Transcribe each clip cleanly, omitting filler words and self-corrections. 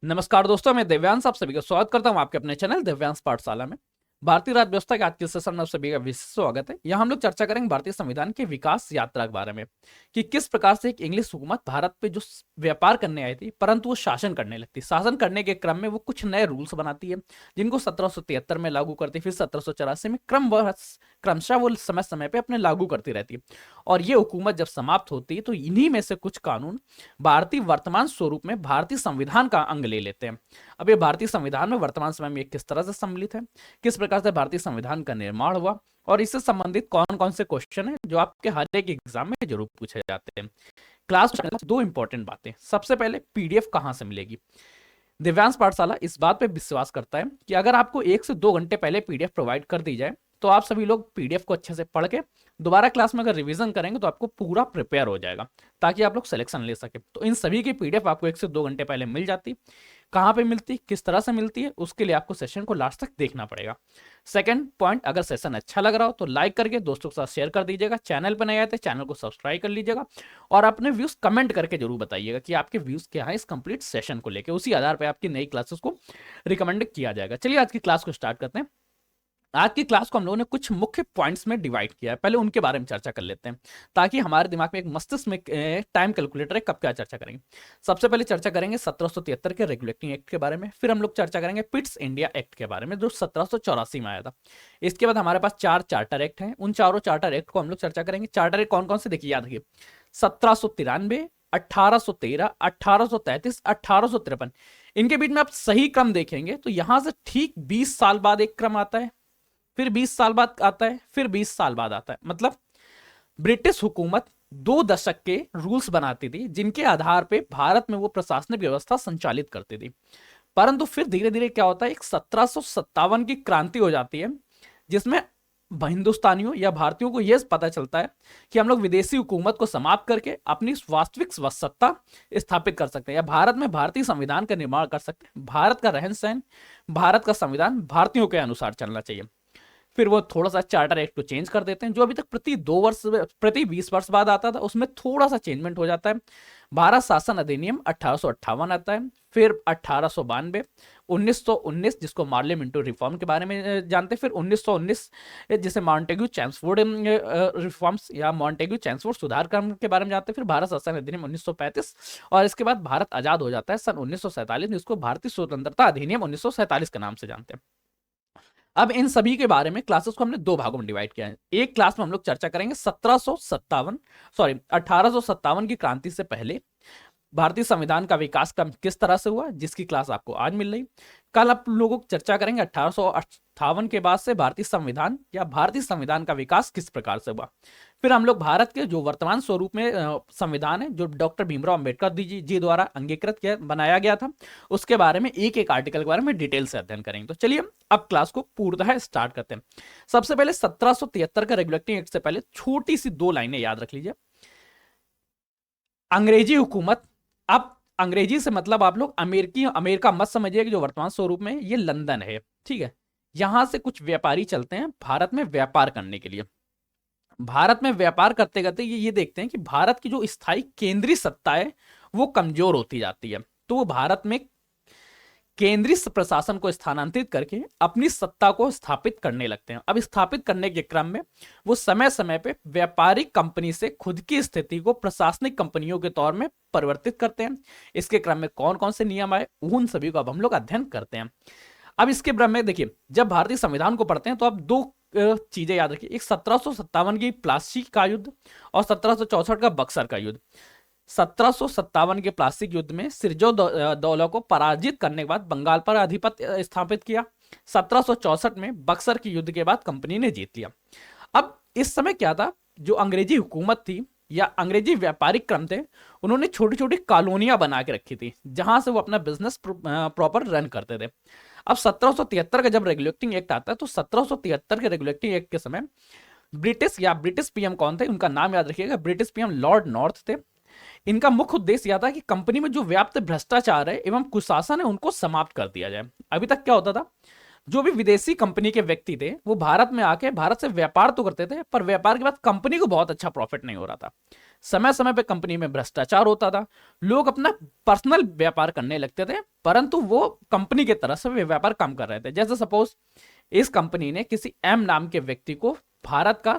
नमस्कार दोस्तों, मैं दिव्यांश आप सभी का स्वागत करता हूं आपके अपने चैनल दिव्यांश पाठशाला में। भारतीय राज्य व्यवस्था के आज के सेशन में आप सभी का विशेष स्वागत है। यहाँ हम लोग चर्चा करेंगे भारतीय संविधान के विकास यात्रा के बारे में कि किस प्रकार से एक इंग्लिश हुकूमत भारत पे जो व्यापार करने आई थी, परंतु वो शासन करने लगती। शासन करने के क्रम में वो कुछ नए रूल्स बनाती है जिनको 1773 में लागू करती, फिर 1784 में क्रमशः वो समय समय पे अपने लागू करती रहती है। और ये हुकूमत जब समाप्त होती है तो इन्हीं में से कुछ कानून भारतीय वर्तमान स्वरूप में भारतीय संविधान का अंग ले लेते हैं। अब ये भारतीय संविधान में वर्तमान समय में किस तरह से सम्मिलित है, किस प्रकार से भारतीय संविधान का निर्माण हुआ और इससे संबंधित कौन कौन से क्वेश्चन है जो आपके हर एक एग्जाम में जरूर पूछे जाते हैं। क्लास दो इंपॉर्टेंट बातें। सबसे पहले पीडीएफ कहां से मिलेगी। दिव्यांश पाठशाला इस बात पे विश्वास करता है कि अगर आपको 1 से 2 घंटे पहले पीडीएफ प्रोवाइड कर दी जाए तो आप सभी लोग पीडीएफ को अच्छे से पढ़ के दोबारा क्लास में अगर रिवीजन करेंगे तो आपको पूरा प्रिपेयर हो जाएगा, ताकि आप लोग सिलेक्शन ले सके। तो इन सभी की पीडीएफ आपको 1 से 2 घंटे पहले मिल जाती। कहाँ पे मिलती, किस तरह से मिलती है, उसके लिए आपको सेशन को लास्ट तक देखना पड़ेगा। सेकंड पॉइंट, अगर सेशन अच्छा लग रहा हो तो लाइक करके दोस्तों के साथ शेयर कर दीजिएगा। चैनल पर नए आए थे चैनल को सब्सक्राइब कर लीजिएगा और अपने व्यूज कमेंट करके जरूर बताइएगा कि आपके व्यूज क्या है इस कंप्लीट सेशन को लेकर। उसी आधार पर आपकी नई क्लासेस को रिकमेंड किया जाएगा। चलिए आज की क्लास को स्टार्ट करते हैं। आज की क्लास को हम लोगों ने कुछ मुख्य पॉइंट्स में डिवाइड किया है, पहले उनके बारे में चर्चा कर लेते हैं ताकि हमारे दिमाग में एक मस्तिष्क में टाइम कैलकुलेटर है कब क्या चर्चा करेंगे। सबसे पहले चर्चा करेंगे 1773 के रेगुलेटिंग एक्ट के बारे में, फिर हम लोग चर्चा करेंगे पिट्स इंडिया एक्ट के बारे में जो 1784 में आया था। इसके बाद हमारे पास 4 चार्टर एक्ट हैं, उन चारों चार्टर एक्ट को हम लोग चर्चा करेंगे। चार्टर एक्ट कौन कौन से देखिए, याद रखिए 1793, 1813, 1833, 1853। इनके बीच में आप सही क्रम देखेंगे तो यहां से ठीक 20 साल बाद एक क्रम आता है, फिर 20 साल बाद आता है, फिर 20 साल बाद आता है। मतलब ब्रिटिश हुकूमत 2 दशक के रूल्स बनाती थी जिनके आधार पे भारत में वो प्रशासनिक व्यवस्था संचालित करती थी। परंतु फिर धीरे धीरे क्या होता है, एक 1757 की क्रांति हो जाती है जिसमें हिंदुस्तानियों या भारतीयों को यह पता चलता है कि हम लोग विदेशी हुकूमत को समाप्त करके अपनी वास्तविक सत्ता स्थापित कर सकते हैं या भारत में भारतीय संविधान का निर्माण कर सकते हैं। भारत का रहन सहन, भारत का संविधान भारतीयों के अनुसार चलना चाहिए। फिर वो थोड़ा सा चार्टर एक्ट को चेंज कर देते हैं, जो अभी तक प्रति 20 वर्ष बाद आता था उसमें थोड़ा सा चेंजमेंट हो जाता है। भारत शासन अधिनियम 1858 आता है, फिर 1892, 1919 जिसको मार्ले मिंटो रिफॉर्म के बारे में जानते हैं, फिर 1919 जिसे मॉन्टेग्यू चैम्सफोर्ड रिफॉर्म्स या मॉन्टेग्यू चैम्सफोर्ड सुधार क्रम के बारे में जानते हैं, फिर भारत शासन अधिनियम 1935 और इसके बाद भारत आजाद हो जाता है सन 1947, जिसको भारतीय स्वतंत्रता अधिनियम 1947 के नाम से जानते हैं। अब इन सभी के बारे में क्लासेस को हमने 2 भागों में डिवाइड किया है। एक क्लास में हम लोग चर्चा करेंगे 1857 की क्रांति से पहले भारतीय संविधान का विकास किस तरह से हुआ, जिसकी क्लास आपको आज मिल रही। कल आप लोगों को चर्चा करेंगे 1858 के बाद से भारतीय संविधान या भारतीय संविधान का विकास किस प्रकार से हुआ। फिर हम लोग भारत के जो वर्तमान स्वरूप में संविधान है जो डॉक्टर भीमराव अंबेडकर जी द्वारा अंगीकृत बनाया गया था, उसके बारे में एक एक आर्टिकल के बारे में डिटेल से अध्ययन करेंगे। तो चलिए अब क्लास को पूर्णतः स्टार्ट करते हैं। सबसे पहले 1773 का रेगुलेटिंग एक्ट से पहले छोटी सी 2 लाइनें याद रख लीजिए। अंग्रेजी हुकूमत, अब अंग्रेजी से मतलब आप लोग अमेरिका मत समझिए कि जो वर्तमान स्वरूप में ये लंदन है, ठीक है। यहां से कुछ व्यापारी चलते हैं भारत में व्यापार करने के लिए। भारत में व्यापार करते करते ये देखते हैं कि भारत की जो स्थायी केंद्रीय सत्ता है वो कमजोर होती जाती है, तो वो भारत में केंद्रीय प्रशासन को स्थानांतरित करके अपनी सत्ता को स्थापित करने लगते हैं। अब स्थापित करने के क्रम में वो समय समय पे व्यापारिक कंपनी से खुद की स्थिति को प्रशासनिक कंपनियों के तौर में परिवर्तित करते हैं। इसके क्रम में कौन कौन से नियम आए उन सभी को अब हम लोग अध्ययन करते हैं। अब इसके क्रम में देखिए, जब भारतीय संविधान को पढ़ते हैं तो आप 2 चीजें याद रखिए। एक 1757 की प्लासी का युद्ध और 1764 का बक्सर का युद्ध। 1757 के प्लासी युद्ध में सिरजो दौला को पराजित करने के बाद बंगाल पर आधिपत्य स्थापित किया। 1764 में बक्सर के युद्ध के बाद कंपनी ने जीत लिया। अब इस समय क्या था, जो अंग्रेजी हुकूमत थी या अंग्रेजी व्यापारिक क्रम थे, उन्होंने छोटी छोटी कॉलोनियां बना के रखी थी जहां से वो अपना बिजनेस प्रॉपर रन करते थे। अब 1773 का जब रेगुलेटिंग एक्ट आता है तो 1773 के रेगुलेटिंग एक्ट के समय ब्रिटिश पीएम कौन थे, उनका नाम याद रखिएगा, ब्रिटिश पीएम लॉर्ड नॉर्थ थे। इनका मुख्य उद्देश्य यह था कि कंपनी में जो व्याप्त भ्रष्टाचार है एवं कुशासन है उनको समाप्त कर दिया जाए। अभी तक क्या होता था, जो भी विदेशी कंपनी के व्यक्ति थे वो भारत में आके भारत से व्यापार तो करते थे, पर व्यापार के बाद कंपनी को बहुत अच्छा प्रॉफिट नहीं हो रहा था। समय समय पे कंपनी में भ्रष्टाचार होता था, लोग अपना पर्सनल व्यापार करने लगते थे, परंतु वो कंपनी की तरह से वे व्यापार कम कर रहे थे। जैसे सपोज इस कंपनी ने किसी एम नाम के व्यक्ति को भारत का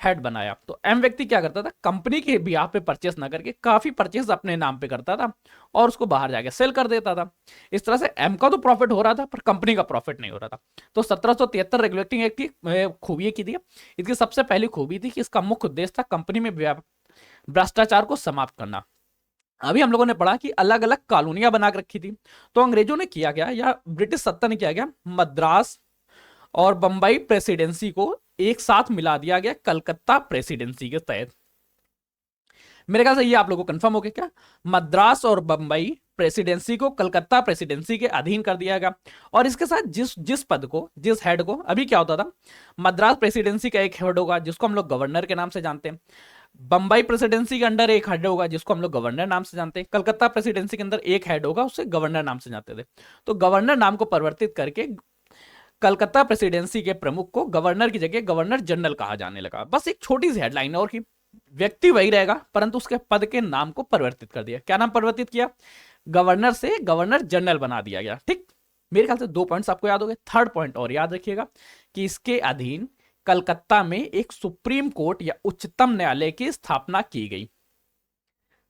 हेड बनाया, तो एम व्यक्ति क्या करता था, कंपनी के बिहार पे परचेस ना करके काफी परचेस अपने नाम पे करता था और उसको बाहर जाके सेल कर देता था। इस तरह से एम का तो प्रॉफिट हो रहा था पर कंपनी का प्रॉफिट नहीं हो रहा था। तो 1773 रेगुलेटिंग एक्ट की खूबी की थी, इसकी सबसे पहली खूबी थी कि इसका मुख्य उद्देश्य था कंपनी में भ्रष्टाचार को समाप्त करना। अभी हम लोगों ने पढ़ा कि अलग अलग कॉलोनियां बना के रखी थी, तो अंग्रेजों ने किया गया या ब्रिटिश सत्ता ने किया गया, मद्रास और बंबई प्रेसिडेंसी को एक साथ मिला दिया गया कलकत्ता प्रेसिडेंसी के तहत। मेरे ख्याल से ये आप लोगों को कंफर्म हो गया क्या, मद्रास और बंबई प्रेसिडेंसी को कलकत्ता प्रेसिडेंसी के अधीन कर दिया गया। और इसके साथ जिस जिस पद को, जिस हेड को, अभी क्या होता था, मद्रास प्रेसिडेंसी का एक हेड होगा जिसको हम लोग गवर्नर के नाम से जानते हैं, बंबई प्रेसिडेंसी के अंडर एक हेड होगा जिसको हम लोग गवर्नर नाम से जानते हैं, कलकत्ता प्रेसिडेंसी के अंदर एक हेड होगा उसे गवर्नर नाम से जानते थे। तो गवर्नर नाम को परिवर्तित करके कलकत्ता प्रेसिडेंसी के प्रमुख को गवर्नर की जगह गवर्नर जनरल कहा जाने लगा। बस एक छोटी सी हेडलाइन और की, व्यक्ति वही रहेगा परंतु उसके पद के नाम को परिवर्तित कर दिया। क्या नाम परिवर्तित किया, गवर्नर से गवर्नर जनरल बना दिया गया। ठीक, मेरे ख्याल से 2 पॉइंट्स आपको याद हो गए। थर्ड पॉइंट और याद रखिएगा कि इसके अधीन कलकत्ता में एक सुप्रीम कोर्ट या उच्चतम न्यायालय की स्थापना की गई।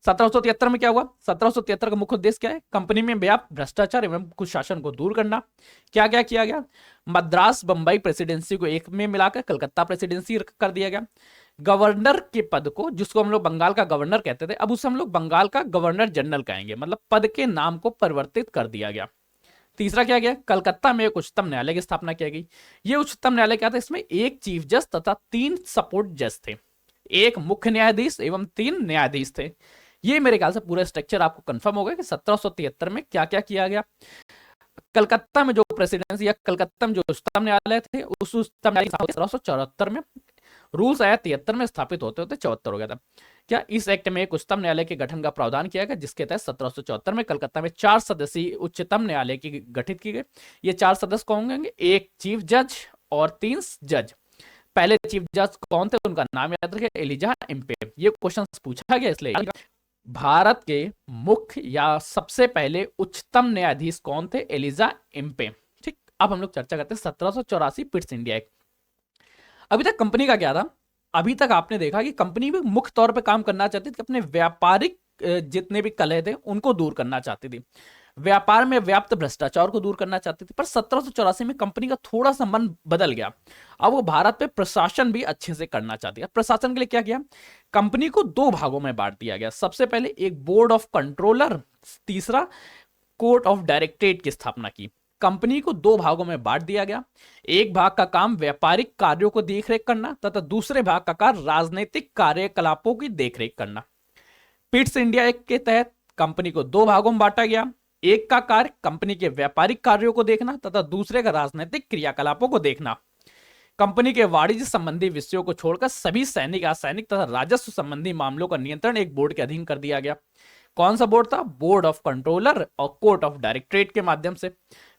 1773 में क्या हुआ, 1773 का मुख्य उद्देश्य क्या है, कंपनी में व्याप्त भ्रष्टाचार एवं कुशासन को दूर करना। क्या क्या किया गया, मद्रास बंबई प्रेसिडेंसी को एक में मिलाकर कलकत्ता प्रेसिडेंसी कर दिया गया। गवर्नर के पद को, जिसको हम लोग बंगाल का गवर्नर कहते थे, अब उसे हम लोग बंगाल का गवर्नर जनरल कहेंगे, मतलब पद के नाम को परिवर्तित कर दिया गया। तीसरा क्या गया, कलकत्ता में एक उच्चतम न्यायालय की स्थापना की गई। ये उच्चतम न्यायालय क्या था, इसमें एक चीफ जज तथा 3 सपोर्ट जज थे, एक मुख्य न्यायाधीश एवं 3 न्यायाधीश थे। ये मेरे ख्याल से पूरा स्ट्रक्चर आपको कंफर्म हो गया कि 1773 में क्या क्या किया गया। कलकत्ता में जो प्रेसिडेंसी या कलकत्ता में जो उच्चतम न्यायालय थे, उस उच्चतम न्यायालय 1774 में, रूल्स आया 73 में, स्थापित होते होते 74 हो गया था। क्या इस एक्ट में एक उच्चतम न्यायालय के गठन का प्रावधान किया गया, जिसके तहत 1774 में कलकत्ता में 4 सदस्यीय उच्चतम न्यायालय की गठित की गई। ये 4 सदस्य कौन होंगे, एक चीफ जज और 3 जज। पहले चीफ जज कौन थे, उनका नाम याद रखें, एलिजा इम्पे। ये क्वेश्चन पूछा गया इसलिए। भारत के मुख्य या सबसे पहले उच्चतम न्यायाधीश कौन थे, एलिजा इम्पे। ठीक, अब हम लोग चर्चा करते हैं 1784 पिट्स इंडिया एक्ट। अभी तक कंपनी का क्या था, अभी तक आपने देखा कि कंपनी भी मुख्य तौर पे काम करना चाहती थी कि अपने व्यापारिक जितने भी कलह थे उनको दूर करना चाहती थी, व्यापार में व्याप्त भ्रष्टाचार को दूर करना चाहती थी। पर 1784 में कंपनी का थोड़ा सा मन बदल गया, अब वो भारत पे प्रशासन भी अच्छे से करना चाहती है। प्रशासन के लिए क्या किया, कंपनी को 2 भागों में बांट दिया गया। सबसे पहले एक बोर्ड ऑफ कंट्रोलर, तीसरा कोर्ट ऑफ डायरेक्टरेट की स्थापना की। कंपनी को 2 भागों में बांट दिया गया, एक भाग का काम व्यापारिक कार्यों को देखरेख करना तथा दूसरे भाग का कार्य राजनीतिक कार्यकलापों की देखरेख करना। पिट्स इंडिया एक्ट के तहत कंपनी को 2 भागों में बांटा गया, एक का कार्य कंपनी के व्यापारिक कार्यों को देखना तथा दूसरे का राजनीतिक क्रियाकलापों को देखना। कंपनी के वाणिज्य संबंधी विषयों को छोड़कर सभी सैनिक, असैनिक तथा राजस्व संबंधी मामलों का नियंत्रण एक बोर्ड के अधीन कर दिया गया। कौन सा बोर्ड था, बोर्ड ऑफ कंट्रोलर और कोर्ट ऑफ डायरेक्टरेट के माध्यम से।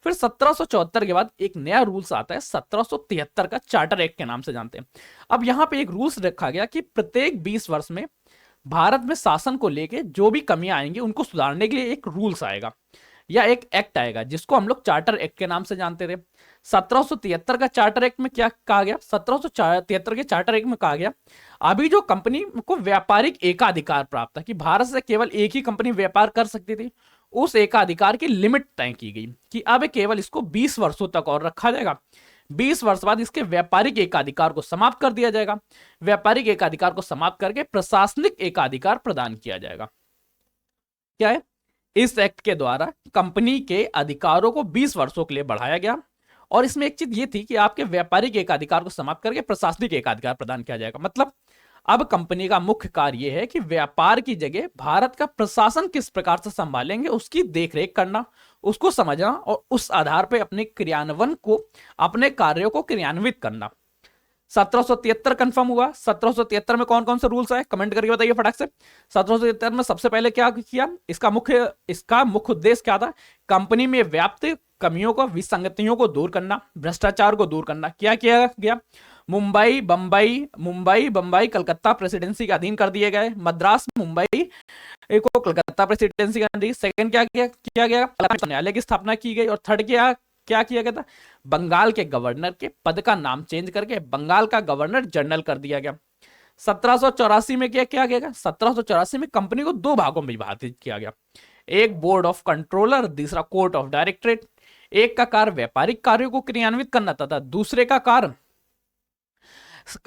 फिर 1774 के बाद एक नया रूल्स आता है 1773 का, चार्टर एक्ट के नाम से जानते हैं। अब यहां पे एक रूल्स रखा गया कि प्रत्येक 20 वर्ष में भारत में शासन को लेके जो भी कमियां आएंगी उनको सुधारने के लिए एक रूल्स आएगा या एक एक्ट आएगा, जिसको हम लोग चार्टर एक्ट के नाम से जानते थे। 1773 का चार्टर एक्ट में क्या कहा गया, 1773 के चार्टर एक्ट में कहा गया अभी जो कंपनी को व्यापारिक एकाधिकार प्राप्त था कि भारत से केवल एक ही कंपनी व्यापार कर सकती थी, उस एकाधिकार की लिमिट तय की गई कि अब केवल इसको 20 वर्षों तक और रखा जाएगा। 20 वर्ष बाद इसके व्यापारिक एकाधिकार को समाप्त कर दिया जाएगा। व्यापारिक एकाधिकार को समाप्त करके प्रशासनिक एकाधिकार प्रदान किया जाएगा। क्या है, इस एक्ट के द्वारा कंपनी के अधिकारों को 20 वर्षों के लिए बढ़ाया गया और इसमें एक चीज ये थी कि आपके व्यापारिक एकाधिकार को समाप्त करके प्रशासनिक एकाधिकार प्रदान किया जाएगा। मतलब अब कंपनी का मुख्य कार्य यह है कि व्यापार की जगह भारत का प्रशासन किस प्रकार से संभालेंगे उसकी देखरेख करना, उसको समझना और उस आधार पर अपने क्रियान्वयन को, अपने कार्यों को क्रियान्वित करना। 1773 कंफर्म हुआ। 1773 में कौन कौन से रूल्स आए, कमेंट करके बताइए फटाक से। 1773 में सबसे पहले क्या किया, इसका मुख्य उद्देश्य क्या था, कंपनी में व्याप्त कमियों को, विसंगतियों को दूर करना, भ्रष्टाचार को दूर करना। क्या किया गया, मुंबई बम्बई कलकत्ता प्रेसिडेंसी के अधीन कर दिए गए। मद्रास मुंबई को कलकत्ता प्रेसिडेंसी के अधीन। सेकंड क्या गया न्यायालय की स्थापना की गई। और थर्ड क्या किया गया था, बंगाल के गवर्नर के पद का नाम चेंज करके बंगाल का गवर्नर जनरल कर दिया गया। 1784 में क्या गया, 1784 में कंपनी को दो भागों में विभाजित किया गया, एक बोर्ड ऑफ कंट्रोलर, दूसरा कोर्ट ऑफ डायरेक्टरेट। एक का कार्य व्यापारिक कार्यों को क्रियान्वित करना तथा दूसरे का कार्य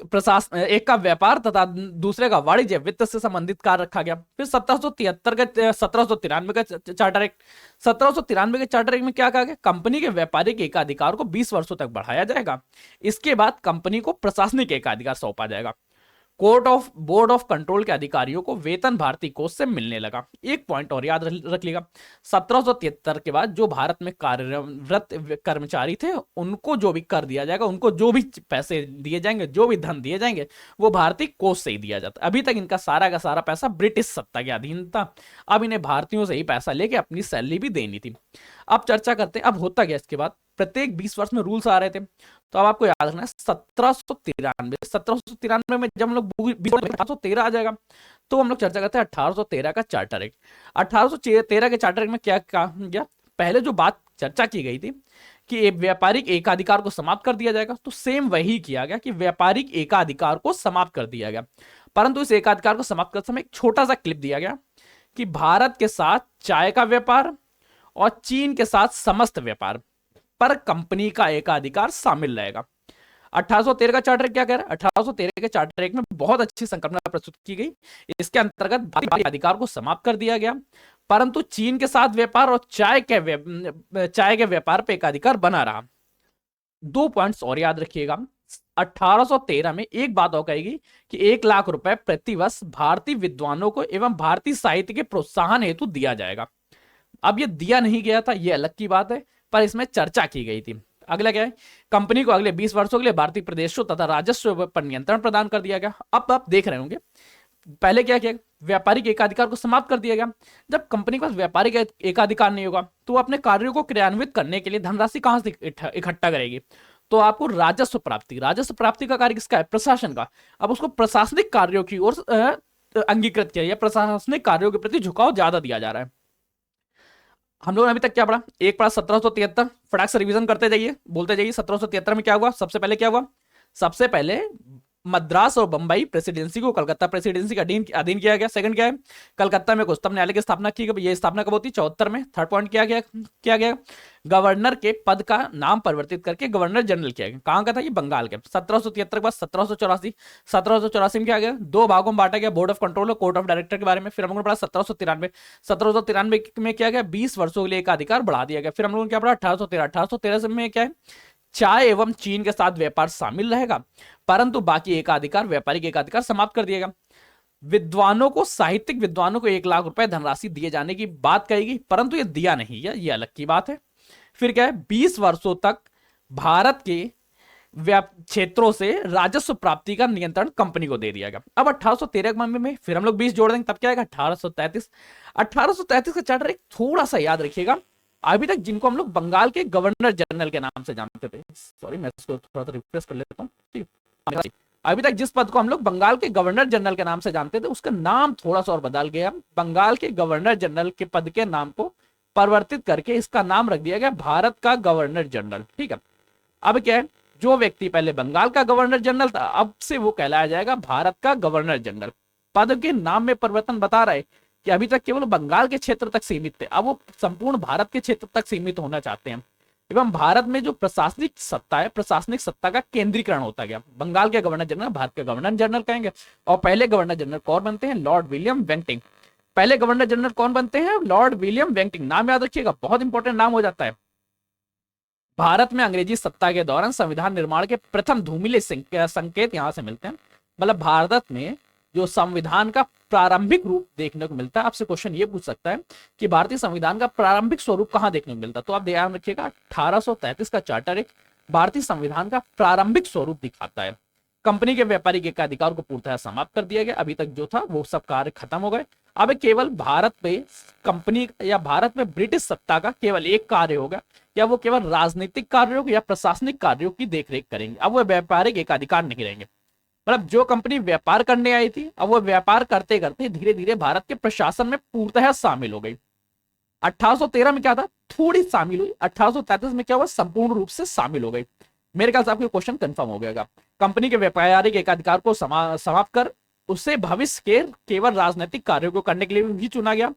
प्रशासन, एक का व्यापार तथा दूसरे का वाणिज्य वित्त से संबंधित कार्य रखा गया। फिर 1793 का चार्टर एक्ट, 1793 के चार्टर एक्ट में क्या कहा गया, कंपनी के व्यापारिक एकाधिकार को 20 वर्षों तक बढ़ाया जाएगा। इसके बाद कंपनी को प्रशासनिक एकाधिकार सौंपा जाएगा। बोर्ड ऑफ कंट्रोल के अधिकारियों को वेतन भारतीय कोष से मिलने लगा। एक पॉइंट और याद रख लेगा, 1773 के बाद जो भारत में कार्यरत कर्मचारी थे उनको जो भी कर दिया जाएगा, उनको जो भी पैसे दिए जाएंगे, जो भी धन दिए जाएंगे, वो भारतीय कोष से ही दिया जाता। अभी तक इनका सारा का सारा पैसा ब्रिटिश सत्ता के अधीन था। अब इन्हें भारतीयों से ही पैसा लेके अपनी सैलरी भी देनी थी। अब चर्चा करते हैं अब होता गया इसके बाद। प्रत्येक 20 वर्ष में रूल्स आ रहे थे, तो अब आपको याद रखना है 1793 में जब हम लोग 1813 आ जाएगा, तो हम लोग चर्चा करते हैं 1813 का चार्टर एक्ट। 1813 के चार्टर एक्ट में क्या कहा गया, पहले जो बात चर्चा की गई थी कि व्यापारिक एकाधिकार को समाप्त कर दिया जाएगा, तो सेम वही किया गया कि व्यापारिक एकाधिकार को समाप्त कर दिया गया। परंतु इस एकाधिकार को समाप्त करते समय एक छोटा सा क्लिप दिया गया कि भारत के साथ चाय का व्यापार और चीन के साथ समस्त व्यापार पर कंपनी का एकाधिकार शामिल रहेगा। 1813 का चार्टर क्या कह रहा है, 1813 के चार्टर एक में बहुत अच्छी संकल्पना प्रस्तुत की गई। इसके अंतर्गत भारतीय अधिकार को समाप्त कर दिया गया, परंतु चीन के साथ व्यापार और चाय के व्यापार पे एकाधिकार बना रहा। 2 पॉइंट्स और याद रखिएगा, 1813 में एक बात और कहेगी कि 1 लाख रुपए प्रतिवर्ष भारतीय विद्वानों को एवं भारतीय साहित्य के प्रोत्साहन हेतु दिया जाएगा। अब ये दिया नहीं गया था, ये अलग की बात है, पर इसमें चर्चा की गई थी। अगला क्या है, कंपनी को अगले 20 वर्षों के लिए भारतीय प्रदेशों तथा राजस्व पर नियंत्रण प्रदान कर दिया गया। अब आप देख रहे होंगे पहले क्या किया, व्यापारिक एकाधिकार को समाप्त कर दिया गया। जब कंपनी के पास व्यापारिक एकाधिकार नहीं होगा तो अपने कार्यों को क्रियान्वित करने के लिए धनराशि कहां से इकट्ठा करेगी, तो आपको राजस्व प्राप्ति का कार्य किसका है, प्रशासन का। अब उसको प्रशासनिक कार्यों की ओर अंगीकृत किया या प्रशासनिक कार्यों के प्रति झुकाव ज्यादा दिया जा रहा है। हम लोगों ने अभी तक क्या पढ़ा, एक पढ़ा 1773, फटाक से रिवीजन करते जाइए, बोलते जाइए। 1773 में क्या हुआ, सबसे पहले क्या हुआ, सबसे पहले मद्रास और बंबई प्रेसिडेंसी को कलकत्ता प्रेसिडेंसी का अधीन किया गया। सेकंड क्या है, कलकत्ता में उच्चतम न्यायालय की स्थापना की गई। ये स्थापना कब होती है, 74 में। थर्ड पॉइंट क्या गया, गवर्नर के पद का नाम परिवर्तित करके गवर्नर जनरल किया गया। कहां का था ये, बंगाल के। 1773 के बाद 1784 में क्या गया, 2 भागों में बांटा गया, बोर्ड ऑफ कंट्रोल और कोर्ट ऑफ डायरेक्टर के बारे में। फिर हम लोगों ने पढ़ा 1793 में क्या गया, 20 वर्षों के लिए एक अधिकार बढ़ा दिया गया। फिर हम लोगों ने क्या पढ़ा, 1813 में क्या है, चाय एवं चीन के साथ व्यापार शामिल रहेगा, परंतु बाकी एकाधिकार व्यापारिक एकाधिकार समाप्त कर दिएगा। साहित्यिक विद्वानों को 1 लाख रुपए धनराशि दिए जाने की बात कहेगी, परंतु ये दिया नहीं है, ये अलग की बात है। फिर क्या है, 20 वर्षों तक भारत के क्षेत्रों से राजस्व प्राप्ति का नियंत्रण कंपनी को दे दिया गया। अब 1813 में फिर हम लोग 20 जोड़ देंगे, तब क्या आएगा 1833 का चार्टर एक थोड़ा सा याद रखिएगा। अभी तक जिनको हम लोग बंगाल के गवर्नर जनरल के नाम से जानते थे, सॉरी मैं इसको थोड़ा सा रिफ्रेश कर लेता हूँ। अभी तक जिस पद को हम लोग बंगाल के गवर्नर जनरल के नाम से जानते थे, उसका नाम थोड़ा सा और बदल गया। बंगाल के गवर्नर जनरल के पद के नाम को परिवर्तित करके इसका नाम रख दिया गया भारत का गवर्नर जनरल। ठीक है, अब क्या है, जो व्यक्ति पहले बंगाल का गवर्नर जनरल था, अब से वो कहलाया जाएगा भारत का गवर्नर जनरल। पद के नाम में परिवर्तन बता रहा है कि अभी तक केवल बंगाल के क्षेत्र तक सीमित थे, अब वो संपूर्ण भारत के क्षेत्र तक सीमित होना चाहते हैं। एवं भारत में जो प्रशासनिक सत्ता है, प्रशासनिक सत्ता का केंद्रीकरण होता गया। बंगाल के गवर्नर जनरल भारत के गवर्नर जनरल कहेंगे। और पहले गवर्नर जनरल कौन बनते हैं, लॉर्ड विलियम बेंटिंग। पहले गवर्नर जनरल कौन बनते हैं, लॉर्ड विलियम बेंटिंग। नाम याद रखिएगा, बहुत इंपॉर्टेंट नाम हो जाता है। भारत में अंग्रेजी सत्ता के दौरान संविधान निर्माण के प्रथम धूमिल संकेत यहां से मिलते हैं। मतलब भारत में जो संविधान का प्रारंभिक रूप देखने को मिलता है। आपसे क्वेश्चन ये पूछ सकता है कि भारतीय संविधान का प्रारंभिक स्वरूप कहां देखने को मिलता है, तो आप ध्यान रखिएगा 1833 का चार्टर एक भारतीय संविधान का प्रारंभिक स्वरूप दिखाता है। कंपनी के व्यापारिक एकाधिकार को पूर्णतः समाप्त कर दिया गया। अभी तक जो था वो सब कार्य खत्म हो गए। अब केवल भारत पे कंपनी या भारत में ब्रिटिश सत्ता का केवल एक कार्य होगा, या वो केवल राजनीतिक कार्यों या प्रशासनिक कार्यों की देखरेख करेंगे। अब वो व्यापारिक एकाधिकार नहीं रहेंगे। मतलब जो कंपनी व्यापार करने आई थी, अब वो व्यापार करते करते धीरे धीरे भारत के प्रशासन में पूर्णतः शामिल हो गई। 1813 में क्या था, थोड़ी शामिल हुई। 1833 में क्या हुआ, संपूर्ण रूप से शामिल हो गई। मेरे ख्याल से आपके क्वेश्चन कंफर्म हो गया। कंपनी के व्यापारिक एकाधिकार को समाप्त कर उसे भविष्य के केवल राजनीतिक कार्यों को करने के लिए भी चुना गया।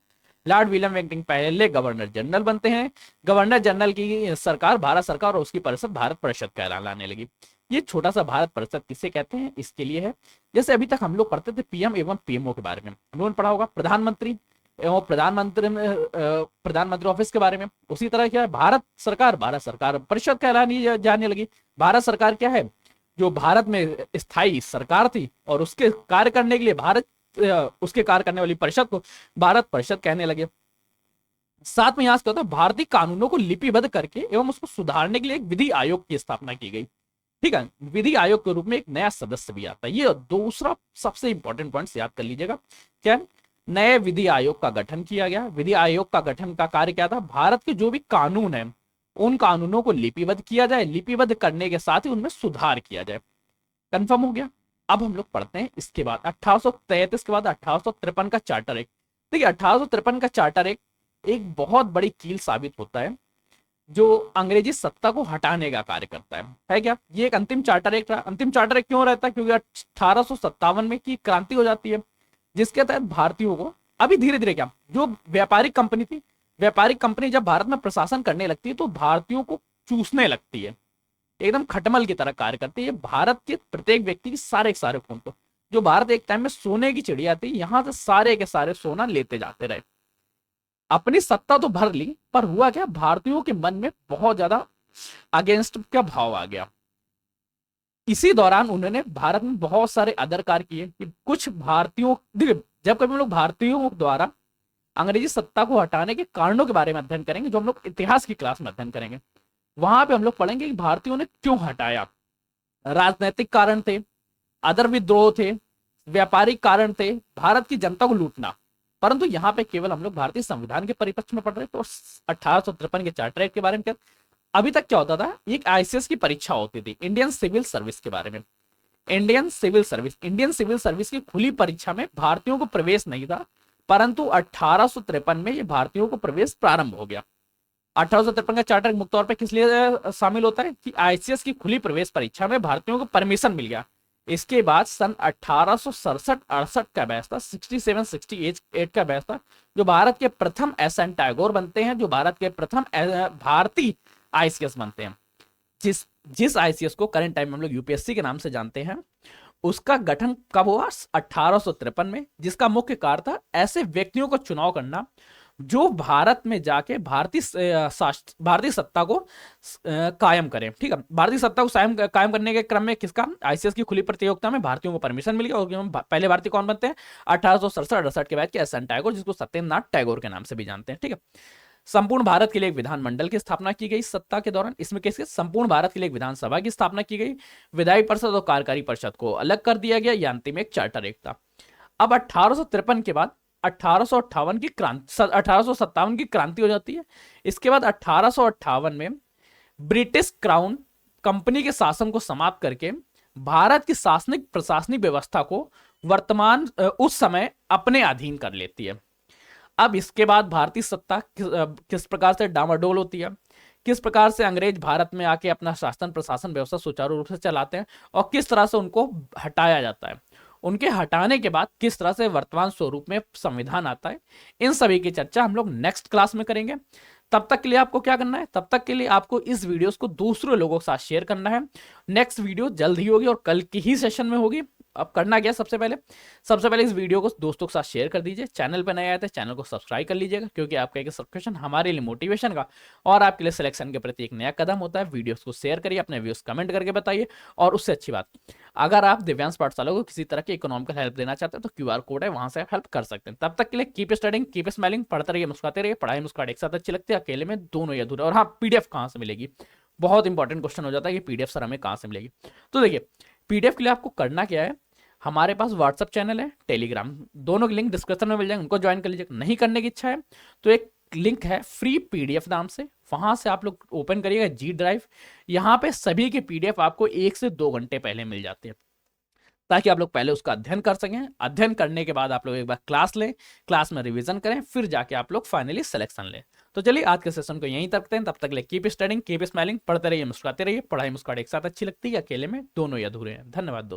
लॉर्ड विलियम बेंटिंग पहले गवर्नर जनरल बनते हैं। गवर्नर जनरल की सरकार भारत सरकार और उसकी परिषद भारत परिषद कहलाने लगी। ये छोटा सा भारत परिषद किसे कहते हैं, इसके लिए है, जैसे अभी तक हम लोग पढ़ते थे पीएम एवं पीएमओ के बारे में, हम लोगों ने पढ़ा होगा प्रधानमंत्री एवं प्रधानमंत्री ऑफिस के बारे में। उसी तरह क्या है, भारत सरकार परिषद कहलाने जाने लगी। भारत सरकार क्या है, जो भारत में स्थायी सरकार थी और उसके कार्य करने के लिए उसके कार्य करने वाली परिषद को भारत परिषद कहने लगे। साथ में यहाँ से भारतीय कानूनों को लिपिबद्ध करके एवं उसको सुधारने के लिए एक विधि आयोग की स्थापना की गई। ठीक है, विधि आयोग के रूप में एक नया सदस्य भी आता है। ये दूसरा सबसे इंपॉर्टेंट पॉइंट याद कर लीजिएगा। क्या, नए विधि आयोग का गठन किया गया। विधि आयोग का गठन का कार्य क्या था, भारत के जो भी कानून है उन कानूनों को लिपिबद्ध किया जाए, लिपिबद्ध करने के साथ ही उनमें सुधार किया जाए। कंफर्म हो गया। अब हम लोग पढ़ते हैं इसके बाद 1833 के बाद 1853 का चार्टर एक्ट। देखिए 1853 का चार्टर एक्ट एक बहुत बड़ी कील साबित होता है, जो अंग्रेजी सत्ता को हटाने का कार्य करता है क्या। ये एक अंतिम चार्टर एक्ट रहा। अंतिम चार्टर एक्ट क्यों रहता है, क्योंकि 1857 में की क्रांति हो जाती है, जिसके तहत भारतीयों को अभी धीरे धीरे क्या, जो व्यापारिक कंपनी थी, व्यापारिक कंपनी जब भारत में प्रशासन करने लगती है तो भारतीयों को चूसने लगती है, एकदम खटमल की तरह कार्य करती है। भारत के प्रत्येक व्यक्ति की सारे खून को, जो भारत एक टाइम में सोने की चिड़िया थी, यहां से सारे के सारे सोना लेते जाते रहे। अपनी सत्ता तो भर ली, पर हुआ क्या, भारतीयों के मन में बहुत ज्यादा अगेंस्ट का भाव आ गया। इसी दौरान उन्होंने भारत में बहुत सारे अदर कार्य किए कि कुछ भारतीयों, जब कभी हम लोग भारतीयों द्वारा अंग्रेजी सत्ता को हटाने के कारणों के बारे में अध्ययन करेंगे, जो हम लोग इतिहास की क्लास में अध्ययन करेंगे, वहां पे हम लोग पढ़ेंगे कि भारतीयों ने क्यों हटाया। राजनीतिक कारण थे, अदर विद्रोह थे, व्यापारिक कारण थे, भारत की जनता को लूटना। परंतु यहाँ पे केवल हम लोग भारतीय संविधान के परिप्रेक्ष्य में पढ़ रहे। तो 1853 के चार्टर एक्ट के बारे में क्या, अभी तक क्या होता था, एक आईसीएस की परीक्षा होती थी इंडियन सिविल सर्विस के बारे में। इंडियन सिविल सर्विस की खुली परीक्षा में भारतीयों को प्रवेश नहीं था, परंतु 1853 में ये भारतीयों को प्रवेश प्रारंभ हो गया। 1853 का चार्टर मुख्य तौर पर किस लिए शामिल होता है कि आईसीएस की खुली प्रवेश परीक्षा में भारतीयों को परमिशन मिल गया। इसके बाद सन 1867-68 का बैच था, 67-68 का बैच था, जो भारत के प्रथम एसएन टैगोर बनते हैं, जो भारत के प्रथम भारतीय आईसीएस बनते हैं। जिस आईसीएस को करंट टाइम में हम लोग यूपीएससी के नाम से जानते हैं, उसका गठन कब हुआ, 1853 में, जिसका मुख्य कार्य था ऐसे व्यक्तियों को चुनाव करना जो भारत में जाके भारतीय सत्ता को कायम करें। ठीक है, भारतीय सत्ता को कायम करने के क्रम में किसका, आईसीएस की खुली प्रतियोगिता में भारतीयों को परमिशन मिल गया। और पहले भारतीय कौन बनते हैं, 1867-68 के बाद के एसएन टैगोर, जिसको सत्येंद्रनाथ टैगोर के नाम से भी जानते हैं। ठीक है, संपूर्ण भारत के लिए एक विधानमंडल की स्थापना की गई सत्ता के दौरान। इसमें कैसे, संपूर्ण भारत के लिए एक विधानसभा की स्थापना की गई, विधायी परिषद और कार्यकारी परिषद को अलग कर दिया गया। यह अंतिम एक चार्टर एक्ट था। अब 1853 के बाद 1858 की क्रांति, 1857 की क्रांति हो जाती है। इसके बाद 1858 में ब्रिटिश क्राउन कंपनी के शासन को समाप्त करके भारत की प्रशासनिक व्यवस्था को वर्तमान उस समय अपने अधीन कर लेती है। अब इसके बाद भारतीय सत्ता किस प्रकार से डामाडोल होती है, किस प्रकार से अंग्रेज भारत में आके अपना शासन प्रशासन व्यवस्था सुचारू रूप से चलाते हैं, और किस तरह से उनको हटाया जाता है। उनके हटाने के बाद किस तरह से वर्तमान स्वरूप में संविधान आता है, इन सभी की चर्चा हम लोग नेक्स्ट क्लास में करेंगे। तब तक के लिए आपको क्या करना है, तब तक के लिए आपको इस वीडियोस को दूसरे लोगों के साथ शेयर करना है। नेक्स्ट वीडियो जल्द ही होगी और कल की ही सेशन में होगी। अब करना क्या, सबसे पहले इस वीडियो को दोस्तों के साथ शेयर कर दीजिए। चैनल पर नए आए थे, चैनल को सब्सक्राइब कर लीजिएगा, क्योंकि आपका एक सब्सक्रिप्शन हमारे लिए मोटिवेशन का और आपके लिए सिलेक्शन के प्रति एक नया कदम होता है। वीडियोस को शेयर करिए, अपने व्यूज कमेंट करके बताइए। और उससे अच्छी बात, अगर आप दिव्यांश पाठशाला को किसी तरह की इकोनॉमिकल हेल्प देना चाहते हैं तो क्यूआर कोड है, वहां से आप हेल्प कर सकते हैं। तब तक के लिए कीप स्टडिंग, कीप स्माइलिंग, पढ़ते रहिए, मुस्कुराते रहिए। पढ़ाई मुस्कुराहट एक साथ अच्छी लगती है, अकेले में दोनों ही अधूरे। और हाँ, पीडीएफ कहाँ से मिलेगी, बहुत इंपॉर्टेंट क्वेश्चन हो जाता है कि पीडीएफ सर हमें कहाँ से मिलेगी। तो देखिए, पीडीएफ के लिए आपको करना क्या है, हमारे पास व्हाट्सअप चैनल है, टेलीग्राम, दोनों के लिंक डिस्क्रिप्शन में मिल जाएंगे, उनको ज्वाइन कर लीजिए। नहीं करने की इच्छा है तो एक लिंक है फ्री पीडीएफ नाम से, वहां से आप लोग ओपन करिएगा जी ड्राइव। यहाँ पे सभी के पीडीएफ आपको 1 से 2 घंटे पहले मिल जाते हैं, ताकि आप लोग पहले उसका अध्ययन कर सकें। अध्ययन करने के बाद आप लोग एक बार क्लास लें, क्लास में रिवीजन करें, फिर जाके आप लोग फाइनली सिलेक्शन लें। तो चलिए आज के सेशन को यहीं तक रखते हैं, तब तक ले कीप स्टडिंग, कीप स्माइलिंग, पढ़ते रहिए, मुस्कुराते रहिए। पढ़ाई मुस्कुराहट एक साथ अच्छी लगती है, अकेले में दोनों ही अधूरे हैं। धन्यवाद दोस्तों।